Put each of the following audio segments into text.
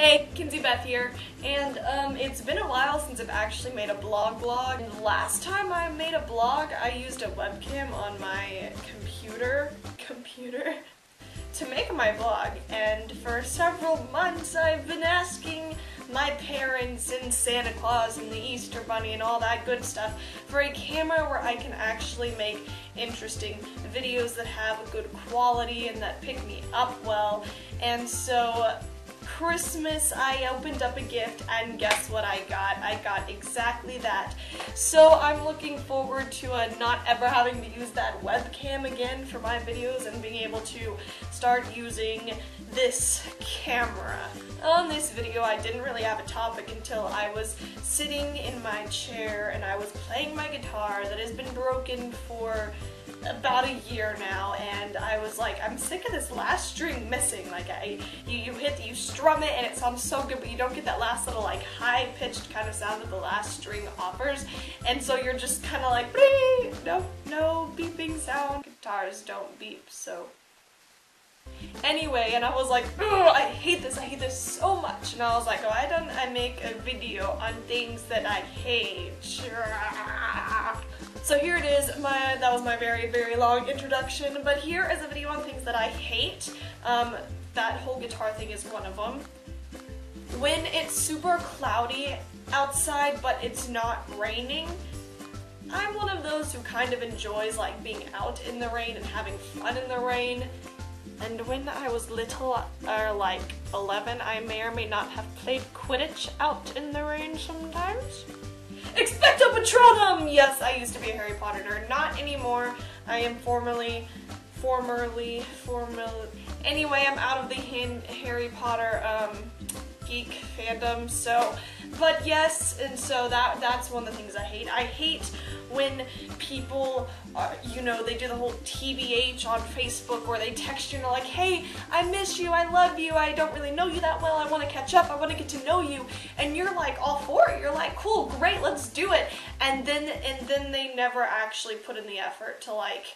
Hey, Kinsey Beth here, and it's been a while since I've actually made a blog. And the last time I made a blog, I used a webcam on my computer to make my blog, and for several months I've been asking my parents and Santa Claus and the Easter Bunny and all that good stuff for a camera where I can actually make interesting videos that have a good quality and that pick me up well. And so Christmas, I opened up a gift, and guess what I got? I got exactly that. So I'm looking forward to not ever having to use that webcam again for my videos and being able to start using this camera. On this video, I didn't really have a topic until I was sitting in my chair and I was playing my guitar that has been broken for about a year now, and I was like, I'm sick of this last string missing. Like, you strum it and it sounds so good, but you don't get that last little like high-pitched kind of sound that the last string offers, and so you're just kind of like, no beeping sound. Guitars don't beep, so anyway, and I was like, I hate this so much, and I was like, why don't I make a video on things that I hate? So here it is, that was my very long introduction, but here is a video on things that I hate. That whole guitar thing is one of them. When it's super cloudy outside but it's not raining, I'm one of those who kind of enjoys like being out in the rain and having fun in the rain. And when I was little, or like 11, I may or may not have played Quidditch out in the rain sometimes. Expecto Patronum! Yes, I used to be a Harry Potter nerd. Not anymore. I am formerly, anyway, I'm out of the Harry Potter geek fandom, so, but yes, and so that's one of the things I hate. I hate when people, they do the whole TBH on Facebook where they text you and they're like, hey, I miss you, I love you, I don't really know you that well, I want to catch up, I want to get to know you, and you're like all for it, you're like, cool, great, let's do it, and then they never actually put in the effort to like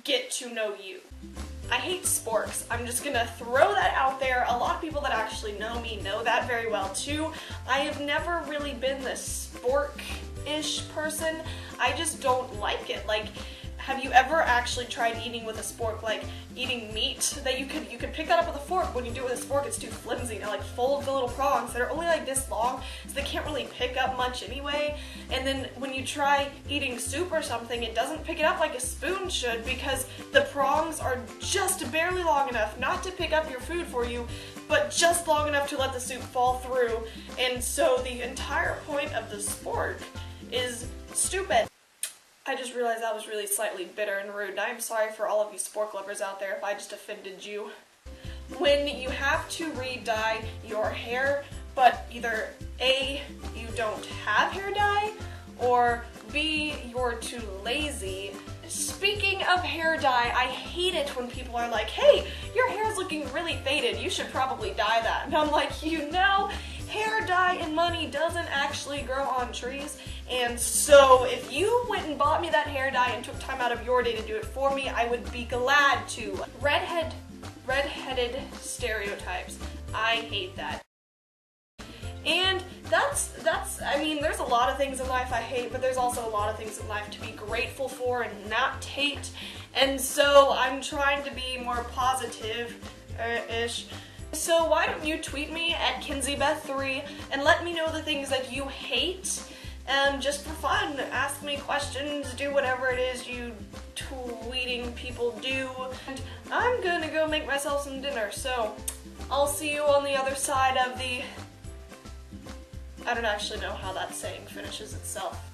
get to know you. I hate sporks. I'm just gonna throw that out there. A lot of people that actually know me know that very well too. I have never really been the spork-ish person. I just don't like it. Like, have you ever actually tried eating with a spork, like eating meat that you could pick that up with a fork? When you do it with a spork, it's too flimsy. They're like full of the little prongs that are only like this long, so they can't really pick up much anyway. And then when you try eating soup or something, it doesn't pick it up like a spoon should because the prongs are just barely long enough not to pick up your food for you, but just long enough to let the soup fall through. And so the entire point of the spork is stupid. I just realized that was really slightly bitter and rude, and I'm sorry for all of you spork lovers out there if I just offended you. When you have to re-dye your hair, but either A, you don't have hair dye, or B, you're too lazy. Speaking of hair dye, I hate it when people are like, hey, your hair's looking really faded, you should probably dye that. And I'm like, hair dye and money doesn't actually grow on trees, and so if you went and bought me that hair dye and took time out of your day to do it for me, I would be glad to. Redheaded stereotypes. I hate that. And I mean, there's a lot of things in life I hate, but there's also a lot of things in life to be grateful for and not hate, and so I'm trying to be more positive-ish. So why don't you tweet me at KinseyBeth3 and let me know the things that you hate, just for fun. Ask me questions, do whatever it is you tweeting people do. And I'm gonna go make myself some dinner, so I'll see you on the other side of the... I don't actually know how that saying finishes itself.